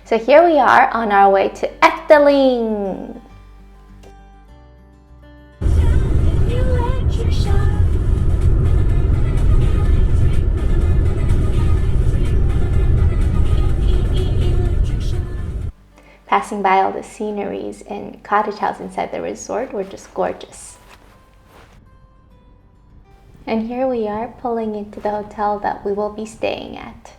So here we are on our way to Efteling. Passing by all the sceneries and cottage house inside the resort were just gorgeous. And here we are pulling into the hotel that we will be staying at.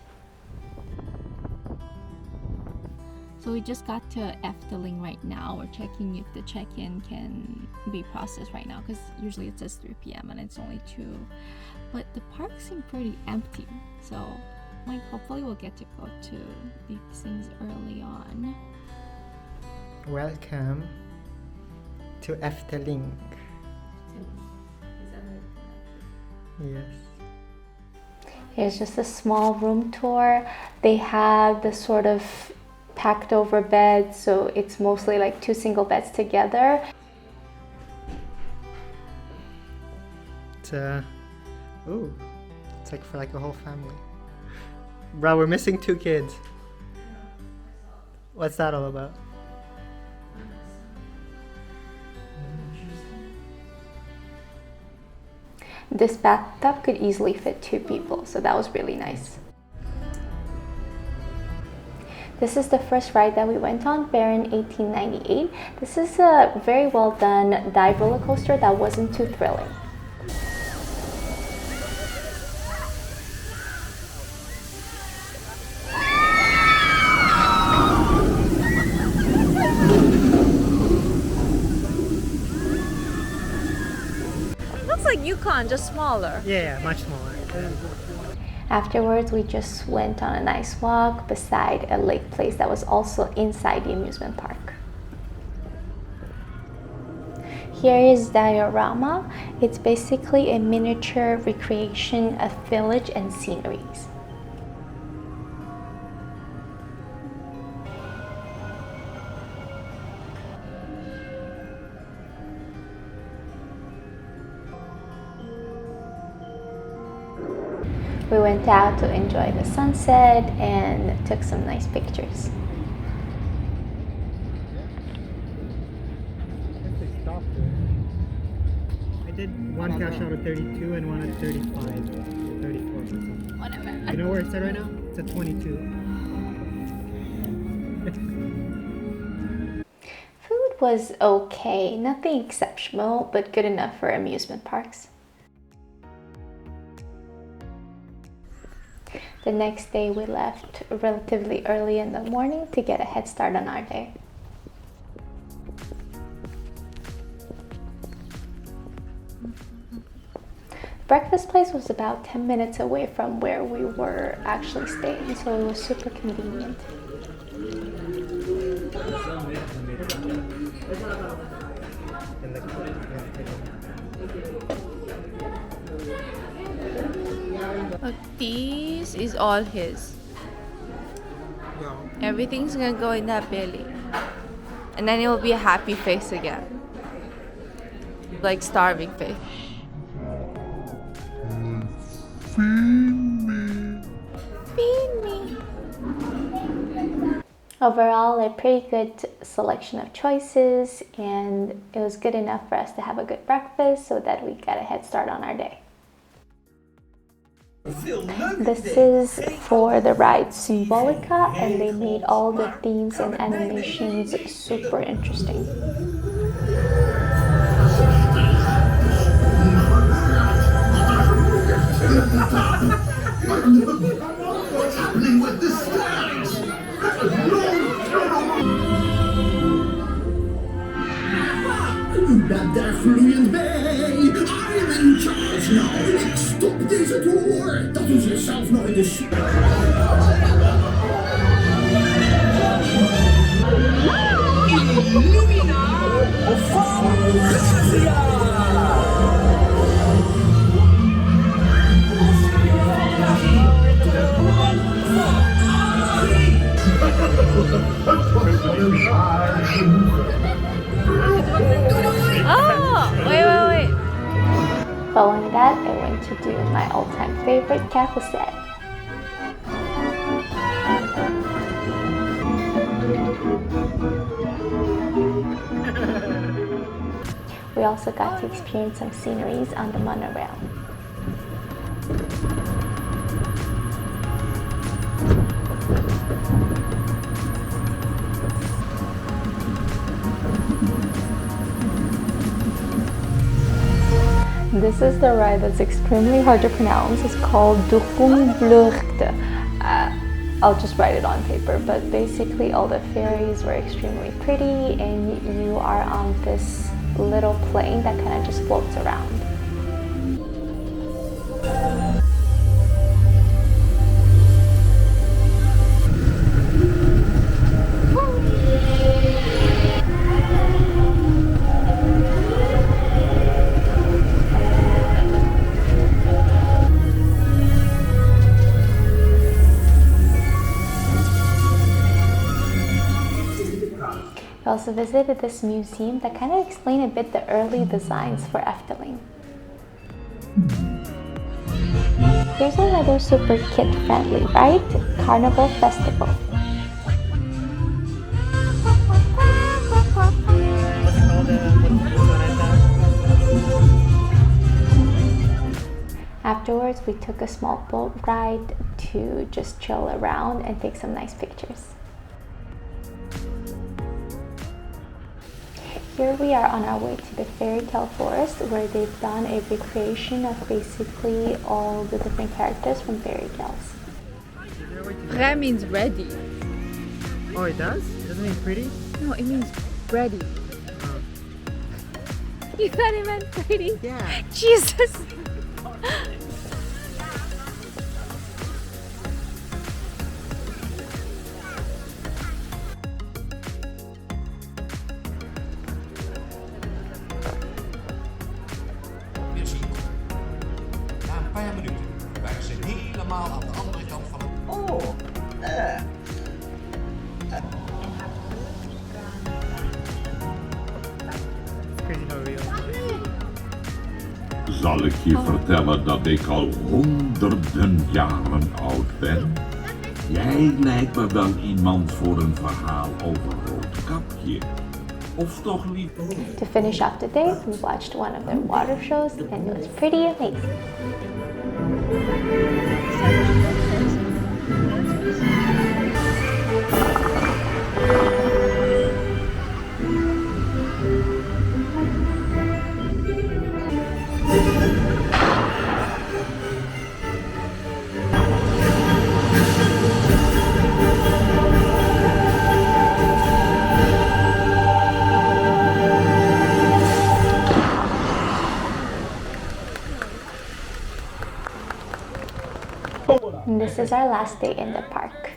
So we just got to Efteling right now. We're checking if the check-in can be processed right now because usually it says 3 p.m. and it's only 2. But the park seemed pretty empty. So like hopefully we'll get to go to these things early on. Welcome to Efteling. Yes. Here's just a small room tour. They have the sort of packed over beds, so it's mostly like 2 single beds together. It's like for like a whole family. Bro, we're missing 2 kids. What's that all about? This bathtub could easily fit 2 people, so that was really nice. This is the first ride that we went on, Baron 1898. This is a very well done dive roller coaster that wasn't too thrilling. Like Yukon, just smaller. Yeah, much smaller. Afterwards, we just went on a nice walk beside a lake place that was also inside the amusement park. Here is diorama. It's basically a miniature recreation of village and sceneries. We went out to enjoy the sunset and took some nice pictures. I did one cash out of 32 and one at 35 or 34 or something. Whatever. You know where it's at right now? It's at 22. Food was okay, nothing exceptional, but good enough for amusement parks. The next day we left relatively early in the morning to get a head start on our day. The breakfast place was about 10 minutes away from where we were actually staying, so it was super convenient. But this is all his. Everything's gonna go in that belly. And then it will be a happy face again. Like starving face. Feed me. Overall, a pretty good selection of choices, and it was good enough for us to have a good breakfast so that we got a head start on our day. This is for the ride Symbolica, and they made all the themes and animations super interesting. What's happening with the stars? Där flyende Bay, I'm in charge now. Stop deze tour, dat doen ze zelf nog in de show. Illumina Fantasia! Oh, wait. Following that, I went to do my all-time favorite cafe set. also got to experience some sceneries on the monorail. This is the ride that's extremely hard to pronounce. It's called travelvlog. I'll just write it on paper, but basically all the ferries were extremely pretty and you are on this little plane that kind of just floats around. We also visited this museum that kind of explained a bit the early designs for Efteling. Here's another super kid-friendly ride, Carnival Festival. Afterwards, we took a small boat ride to just chill around and take some nice pictures. Here we are on our way to the fairy tale forest where they've done a recreation of basically all the different characters from fairy tales. Prêt means ready. Oh, it does? It doesn't mean pretty? No, it means ready. Oh. You thought it meant pretty? Yeah. Jesus! Na een paar minuten waren ze helemaal aan de andere kant van het... It's crazy how real. Zal ik je vertellen dat ik al honderden jaren oud ben? Jij lijkt me wel iemand voor een verhaal over Roodkapje. Of toch liever... To finish off the day, we watched one of their water shows and it was pretty amazing. And this is our last day in the park.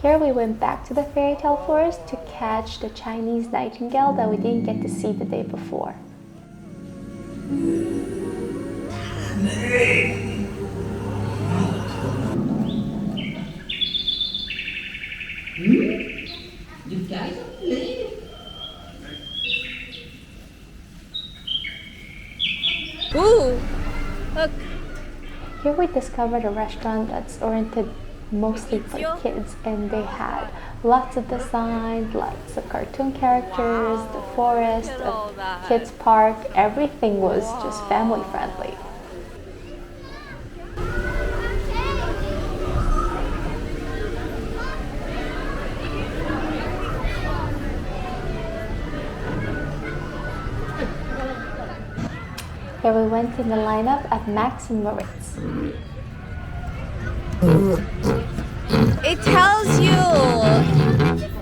Here we went back to the fairy tale forest to catch the Chinese nightingale that we didn't get to see the day before. Ooh! Look! Here we discovered a restaurant that's oriented mostly for kids, and they had lots of designs, lots of cartoon characters, the forest, a kids park, everything was just family friendly. Here we went in the lineup at Max and Moritz. It tells you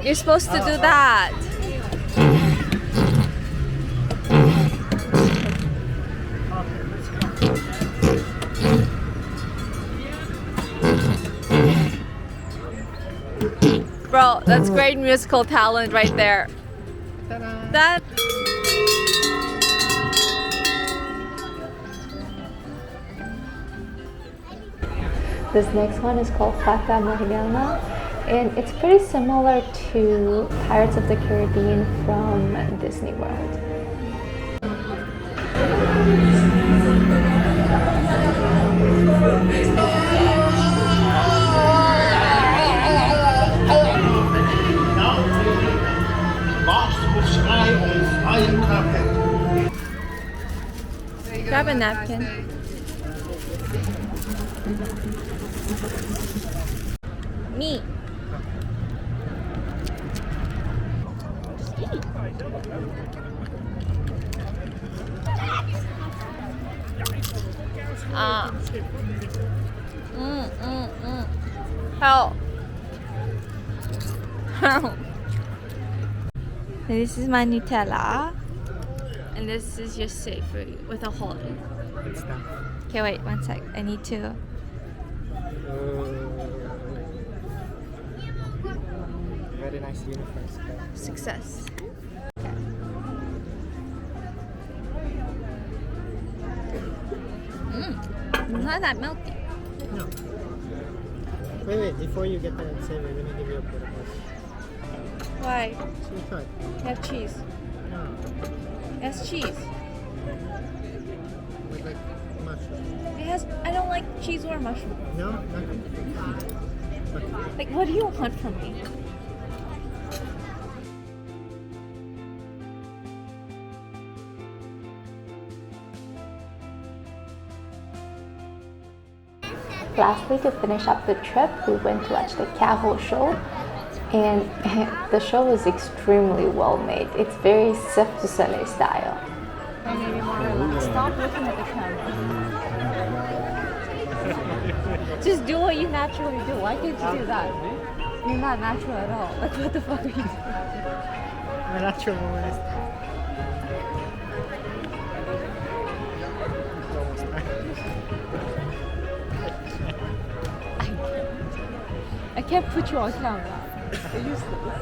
you're supposed to do that. Bro, that's great musical talent right there. That. This next one is called Fata Morgana. and it's pretty similar to Pirates of the Caribbean from Disney World. Grab a napkin. Me. Help. Help. This is my Nutella. And this is your savory with a hole. It's done. Okay, wait 1 sec. I need to. Very nice uniform. Success. Not that milky. No. Wait, before you get that savory, let me give you a bit of this. Why? Sweet cut. You have cheese. No. It has cheese. With like mushroom. It has. I don't like cheese or mushroom. No? Nothing? Okay. Like, what do you want from me? Lastly, to finish up the trip, we went to watch the Carol show, and the show was extremely well made. It's very Cirque du Soleil style. Stop looking at the camera. Just do what you naturally do. Why can't you do that? You're not natural at all. Like, what the fuck are you doing? My natural moment is almost I can't put you on camera. You're useless.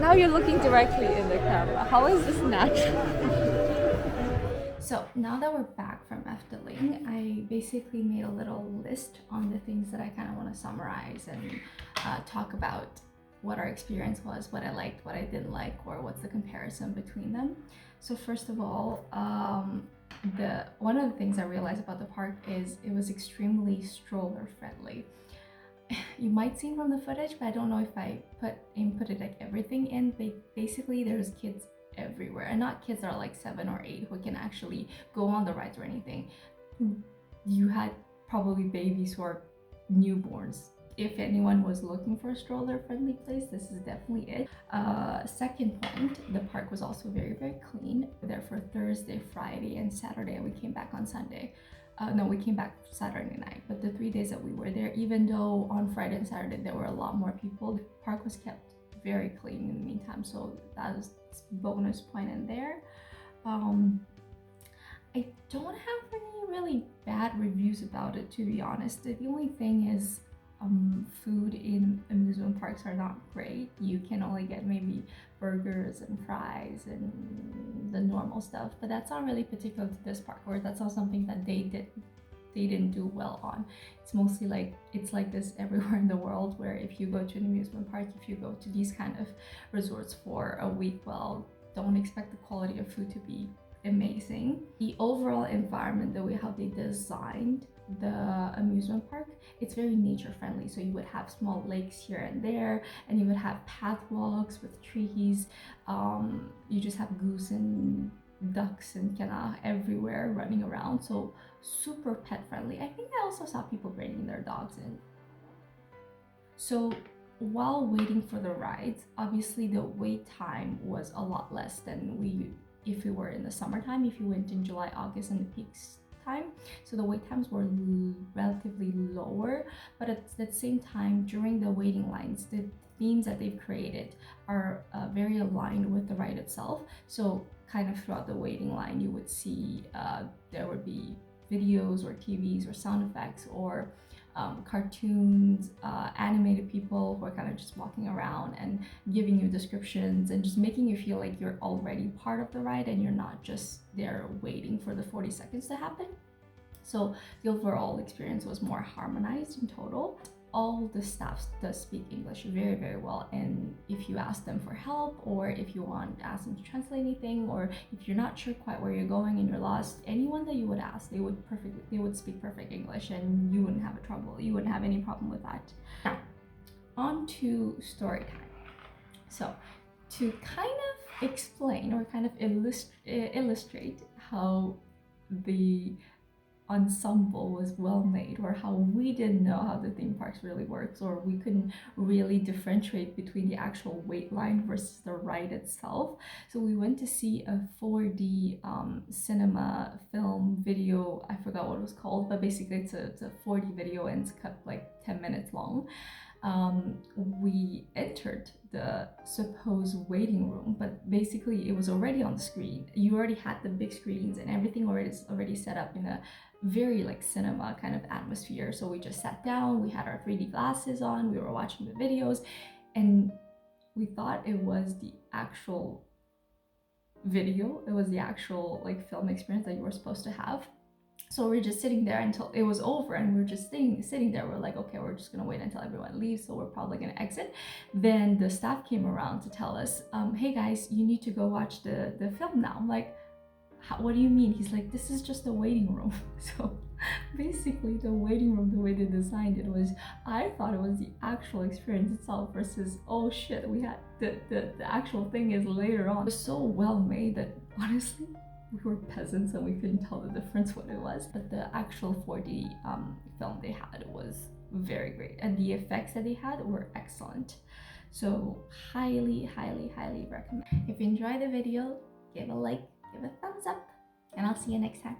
Now you're looking directly in the camera. How is this natural? So now that we're back from Efteling, I basically made a little list on the things that I kind of want to summarize and talk about what our experience was, what I liked, what I didn't like, or what's the comparison between them. So first of all, one of the things I realized about the park is it was extremely stroller friendly. You might see from the footage, but I don't know if I inputted like everything in. Basically, there's kids everywhere, and not kids that are like 7 or 8 who can actually go on the rides or anything. You had probably babies who are newborns. If anyone was looking for a stroller friendly place, this is definitely it. Second point, the park was also very, very clean. We were there for Thursday, Friday, and Saturday, and we came back on Sunday. No, we came back Saturday night, but the 3 days that we were there, even though on Friday and Saturday there were a lot more people, the park was kept very clean in the meantime, so that was a bonus point in there. I don't have any really bad reviews about it, to be honest. The only thing is food in amusement parks are not great. You can only get maybe burgers and fries and the normal stuff, but that's not really particular to this park, or that's not something that they didn't do well on. It's mostly like it's like this everywhere in the world, where if you go to an amusement park, if you go to these kind of resorts for a week, well, don't expect the quality of food to be amazing. The overall environment, the way how they designed the amusement park, it's very nature friendly. So you would have small lakes here and there, and you would have path walks with trees. You just have goose and ducks and kinda everywhere running around. So super pet friendly. I think I also saw people bringing their dogs in. So while waiting for the rides, obviously the wait time was a lot less than if we were in the summertime, if you went in July, August, and the peaks time. So the wait times were relatively lower, but at the same time, during the waiting lines, the themes that they've created are very aligned with the ride itself. So kind of throughout the waiting line, you would see there would be videos or TVs or sound effects or cartoons, animated people who are kind of just walking around and giving you descriptions and just making you feel like you're already part of the ride and you're not just there waiting for the 40 seconds to happen. So the overall experience was more harmonized in total. all the staff does speak English very, very well, and if you ask them for help, or if you want to ask them to translate anything, or if you're not sure quite where you're going and you're lost, anyone that you would ask, they would speak perfect English, and you wouldn't have you wouldn't have any problem with that. Now, on to story time. So to kind of explain or kind of illustrate how the ensemble was well made, or how we didn't know how the theme parks really works, or we couldn't really differentiate between the actual wait line versus the ride itself. So we went to see a 4D cinema film video. I forgot what it was called, but basically it's a 4D video and it's cut like 10 minutes long. We entered the supposed waiting room, but basically it was already on the screen. You already had the big screens and everything already set up in a very like cinema kind of atmosphere. So we just sat down, we had our 3D glasses on, we were watching the videos, and we thought it was the actual video, it was the actual like film experience that you were supposed to have. So we're just sitting there until it was over, and we're just sitting there. We're like, okay, we're just gonna wait until everyone leaves, so we're probably gonna exit. Then the staff came around to tell us, hey guys, you need to go watch the film now. I'm like, what do you mean? He's like, this is just a waiting room. So basically the waiting room, the way they designed it was, I thought it was the actual experience itself versus, oh shit, we had the actual thing is later on. It was so well made that honestly, we were peasants and we couldn't tell the difference what it was. But the actual 4D film they had was very great, and the effects that they had were excellent. So highly, highly, highly recommend. If you enjoyed the video, give a like, give a thumbs up, and I'll see you next time.